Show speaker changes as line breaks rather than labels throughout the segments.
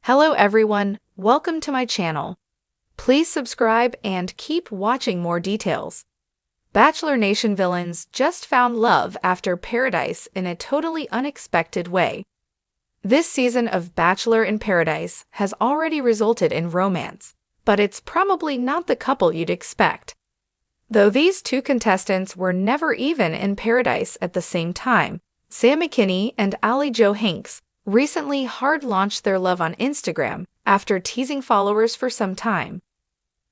Hello everyone, welcome to my channel. Please subscribe and keep watching more details. Bachelor Nation villains just found love after paradise in a totally unexpected way. This season of Bachelor in Paradise has already resulted in romance, but it's probably not the couple you'd expect. Though these two contestants were never even in paradise at the same time, Sam McKinney and Ali Jo Hanks recently hard-launched their love on Instagram after teasing followers for some time.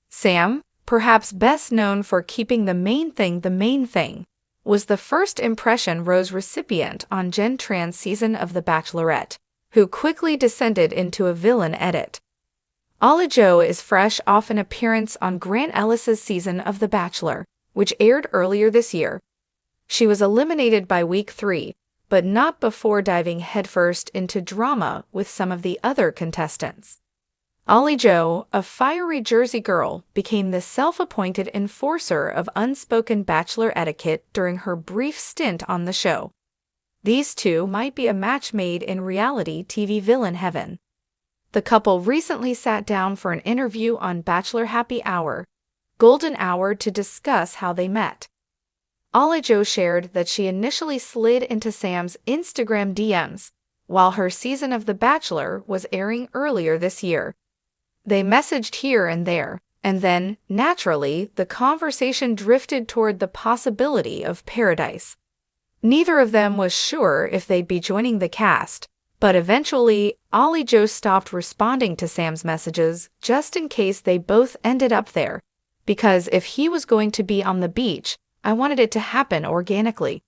Sam, perhaps best known for keeping the main thing, was the first impression rose recipient on Jen Tran's season of The Bachelorette, who quickly descended into a villain edit. Ali Jo is fresh off an appearance on Grant Ellis's season of The Bachelor, which aired earlier this year. She was eliminated by week 3, but not before diving headfirst into drama with some of the other contestants. Ali Jo, a fiery Jersey girl, became the self-appointed enforcer of unspoken Bachelor etiquette during her brief stint on the show. These two might be a match made in reality TV villain heaven. The couple recently sat down for an interview on Bachelor Happy Hour, Golden Hour, to discuss how they met. Ali Jo shared that she initially slid into Sam's Instagram DMs while her season of The Bachelor was airing earlier this year. They messaged here and there, and then, naturally, the conversation drifted toward the possibility of paradise. Neither of them was sure if they'd be joining the cast, but eventually, Ali Jo stopped responding to Sam's messages just in case they both ended up there, because if he was going to be on the beach, I wanted it to happen organically.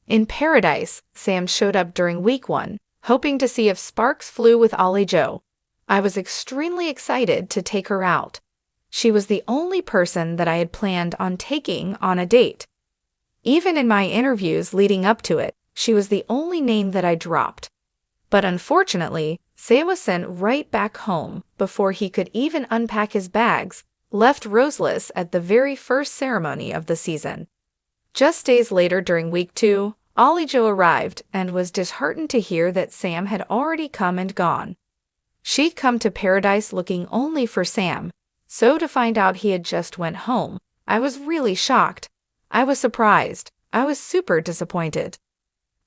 In Paradise, Sam showed up during week 1, hoping to see if sparks flew with Ali Jo. I was extremely excited to take her out. She was the only person that I had planned on taking on a date. Even in my interviews leading up to it, she was the only name that I dropped. But unfortunately, Sam was sent right back home before he could even unpack his bags, left roseless at the very first ceremony of the season. Just days later during week 2, Ali Jo arrived and was disheartened to hear that Sam had already come and gone. She'd come to Paradise looking only for Sam, so to find out he had just went home, I was really shocked. I was surprised. I was super disappointed.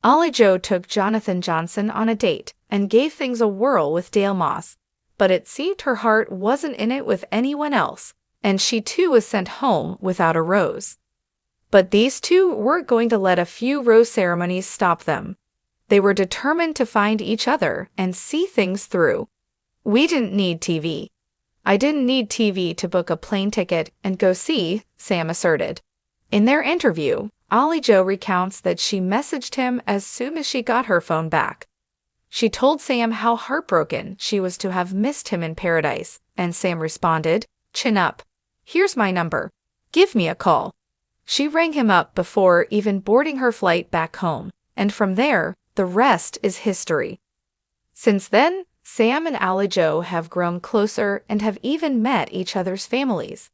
Ali Jo took Jonathan Johnson on a date and gave things a whirl with Dale Moss, but it seemed her heart wasn't in it with anyone else, and she too was sent home without a rose. But these two weren't going to let a few rose ceremonies stop them. They were determined to find each other and see things through. We didn't need TV. I didn't need TV to book a plane ticket and go see, Sam asserted. In their interview, Ali Jo recounts that she messaged him as soon as she got her phone back. She told Sam how heartbroken she was to have missed him in Paradise, and Sam responded, "Chin up. Here's my number. Give me a call." She rang him up before even boarding her flight back home, and from there, the rest is history. Since then, Sam and Ali Jo have grown closer and have even met each other's families.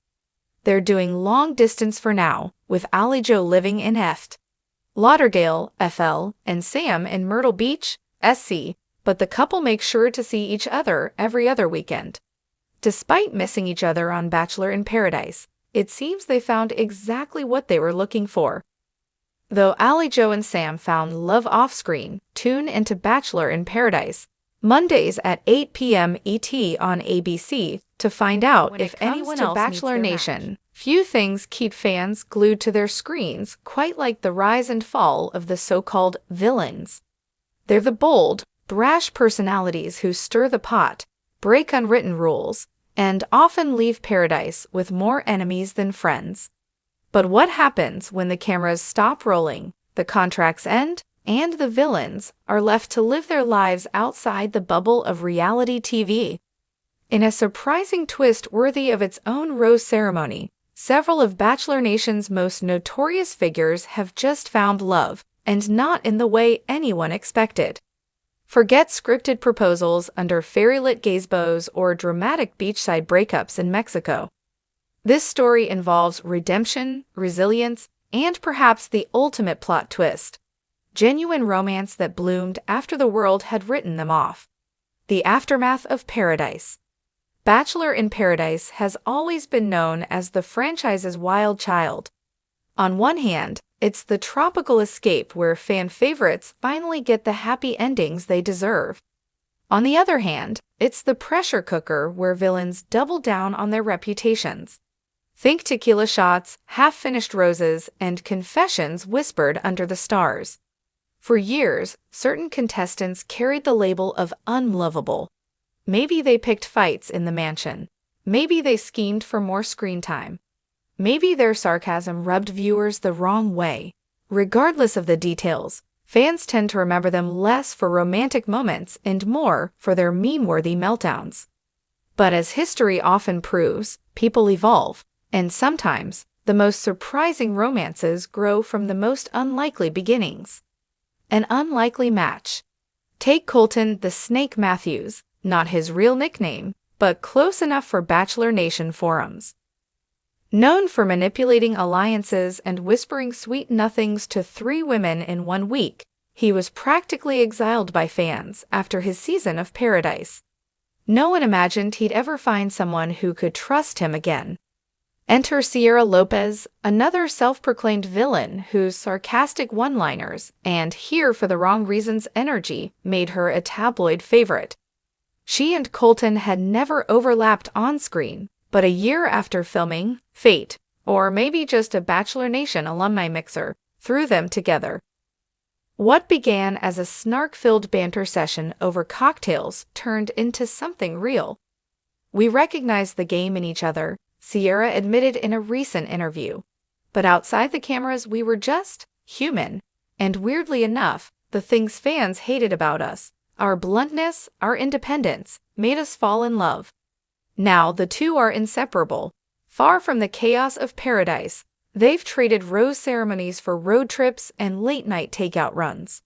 They're doing long distance for now, with Ali Jo living in Lauderdale, FL, and Sam in Myrtle Beach, SC, but the couple makes sure to see each other every other weekend. Despite missing each other on Bachelor in Paradise, it seems they found exactly what they were looking for. Though Ali Jo and Sam found love off-screen, tune into Bachelor in Paradise Mondays at 8 p.m. ET on ABC to find out if anyone else Bachelor Nation. Few things keep fans glued to their screens quite like the rise and fall of the so-called villains. They're the bold, brash personalities who stir the pot, break unwritten rules, and often leave Paradise with more enemies than friends. But what happens when the cameras stop rolling, the contracts end, and the villains are left to live their lives outside the bubble of reality TV? In a surprising twist worthy of its own rose ceremony, several of Bachelor Nation's most notorious figures have just found love, and not in the way anyone expected. Forget scripted proposals under fairy-lit gazebos or dramatic beachside breakups in Mexico. This story involves redemption, resilience, and perhaps the ultimate plot twist: genuine romance that bloomed after the world had written them off. The aftermath of Paradise. Bachelor in Paradise has always been known as the franchise's wild child. On one hand, it's the tropical escape where fan favorites finally get the happy endings they deserve. On the other hand, it's the pressure cooker where villains double down on their reputations. Think tequila shots, half-finished roses, and confessions whispered under the stars. For years, certain contestants carried the label of unlovable. Maybe they picked fights in the mansion. Maybe they schemed for more screen time. Maybe their sarcasm rubbed viewers the wrong way. Regardless of the details, fans tend to remember them less for romantic moments and more for their meme-worthy meltdowns. But as history often proves, people evolve, and sometimes the most surprising romances grow from the most unlikely beginnings. An unlikely match. Take Colton the Snake Matthews, not his real nickname, but close enough for Bachelor Nation forums. Known for manipulating alliances and whispering sweet nothings to 3 women in 1 week, he was practically exiled by fans after his season of Paradise. No one imagined he'd ever find someone who could trust him again. Enter Sierra Lopez, another self-proclaimed villain whose sarcastic one-liners and here for the wrong reasons energy made her a tabloid favorite. She and Colton had never overlapped on-screen, but a year after filming, fate, or maybe just a Bachelor Nation alumni mixer, threw them together. What began as a snark-filled banter session over cocktails turned into something real. We recognized the game in each other, Sierra admitted in a recent interview. But outside the cameras, we were just human. And weirdly enough, the things fans hated about us, our bluntness, our independence, made us fall in love. Now the two are inseparable. Far from the chaos of Paradise, they've traded rose ceremonies for road trips and late-night takeout runs.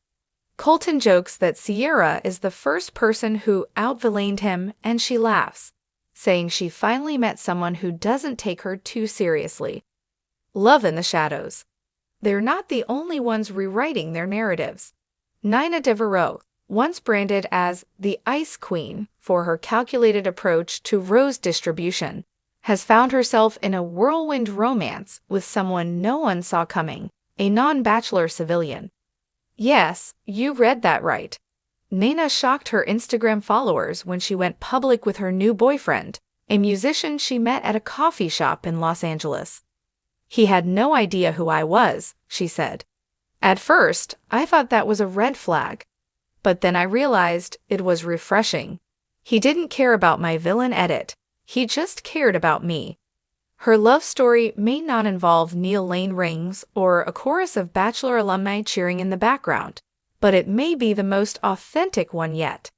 Colton jokes that Sierra is the first person who out-villained him, and she laughs, saying she finally met someone who doesn't take her too seriously. Love in the shadows. They're not the only ones rewriting their narratives. Nina Devereaux, once branded as the Ice Queen for her calculated approach to rose distribution, has found herself in a whirlwind romance with someone no one saw coming, a non-bachelor civilian. Yes, you read that right. Nina shocked her Instagram followers when she went public with her new boyfriend, a musician she met at a coffee shop in Los Angeles. He had no idea who I was, she said. At first, I thought that was a red flag. But then I realized it was refreshing. He didn't care about my villain edit. He just cared about me. Her love story may not involve Neil Lane rings or a chorus of Bachelor alumni cheering in the background, but it may be the most authentic one yet.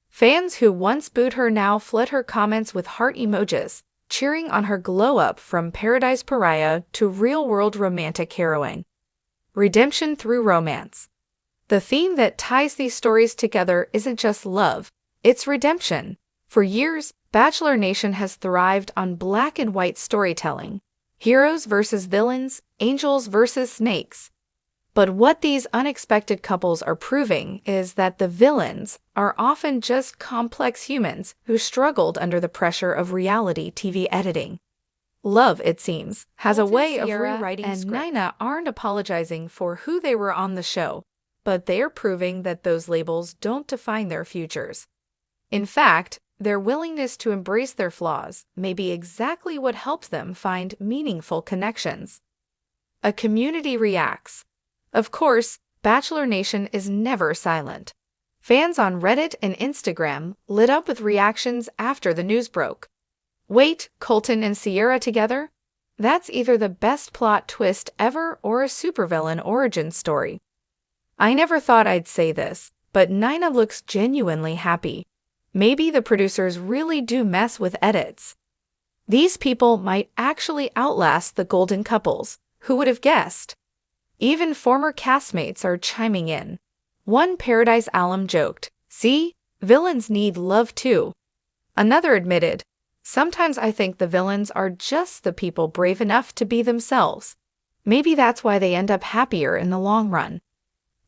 Fans who once booed her now flood her comments with heart emojis, cheering on her glow-up from Paradise Pariah to real-world romantic heroine. Redemption through romance. The theme that ties these stories together isn't just love, it's redemption. For years, Bachelor Nation has thrived on black and white storytelling. Heroes versus villains, angels versus snakes. But what these unexpected couples are proving is that the villains are often just complex humans who struggled under the pressure of reality TV editing. Love, it seems, has a way of rewriting scripts. And Nina aren't apologizing for who they were on the show, but they're proving that those labels don't define their futures. In fact, their willingness to embrace their flaws may be exactly what helps them find meaningful connections. A community reacts. Of course, Bachelor Nation is never silent. Fans on Reddit and Instagram lit up with reactions after the news broke. Wait, Colton and Sierra together? That's either the best plot twist ever or a supervillain origin story. I never thought I'd say this, but Nina looks genuinely happy. Maybe the producers really do mess with edits. These people might actually outlast the golden couples. Who would have guessed? Even former castmates are chiming in. One Paradise alum joked, "See, villains need love too." Another admitted, "Sometimes I think the villains are just the people brave enough to be themselves. Maybe that's why they end up happier in the long run."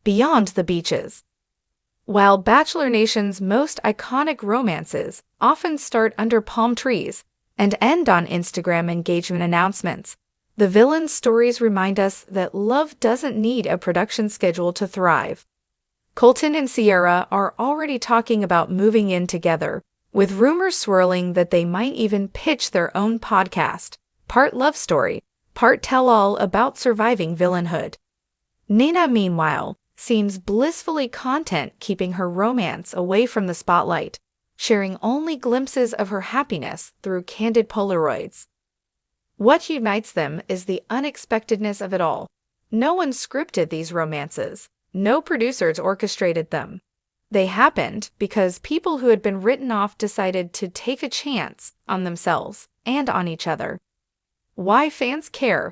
Beyond the beaches. While Bachelor Nation's most iconic romances often start under palm trees and end on Instagram engagement announcements, the villains' stories remind us that love doesn't need a production schedule to thrive. Colton and Sierra are already talking about moving in together, with rumors swirling that they might even pitch their own podcast, part love story, part tell-all about surviving villainhood. Nina, meanwhile, seems blissfully content keeping her romance away from the spotlight, sharing only glimpses of her happiness through candid Polaroids. What unites them is the unexpectedness of it all. No one scripted these romances. No producers orchestrated them. They happened because people who had been written off decided to take a chance on themselves and on each other. Why fans care?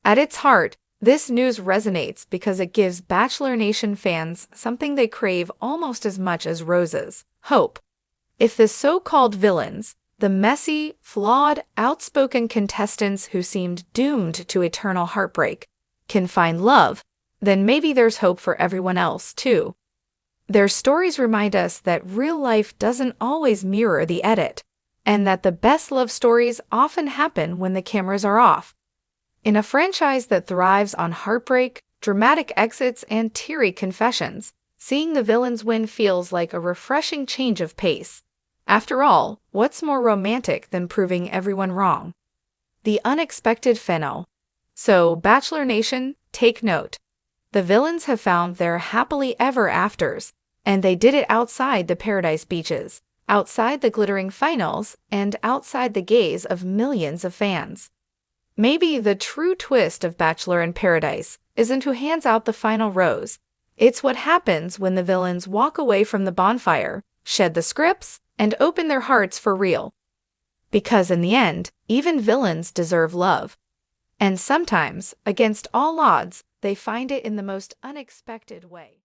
At its heart, this news resonates because it gives Bachelor Nation fans something they crave almost as much as roses: hope. If the so-called villains, the messy, flawed, outspoken contestants who seemed doomed to eternal heartbreak, can find love, then maybe there's hope for everyone else, too. Their stories remind us that real life doesn't always mirror the edit, and that the best love stories often happen when the cameras are off. In a franchise that thrives on heartbreak, dramatic exits, and teary confessions, seeing the villains win feels like a refreshing change of pace. After all, what's more romantic than proving everyone wrong? The unexpected finale. So, Bachelor Nation, take note. The villains have found their happily ever afters, and they did it outside the paradise beaches, outside the glittering finals, and outside the gaze of millions of fans. Maybe the true twist of Bachelor in Paradise isn't who hands out the final rose. It's what happens when the villains walk away from the bonfire, shed the scripts, and open their hearts for real. Because in the end, even villains deserve love. And sometimes, against all odds, they find it in the most unexpected way.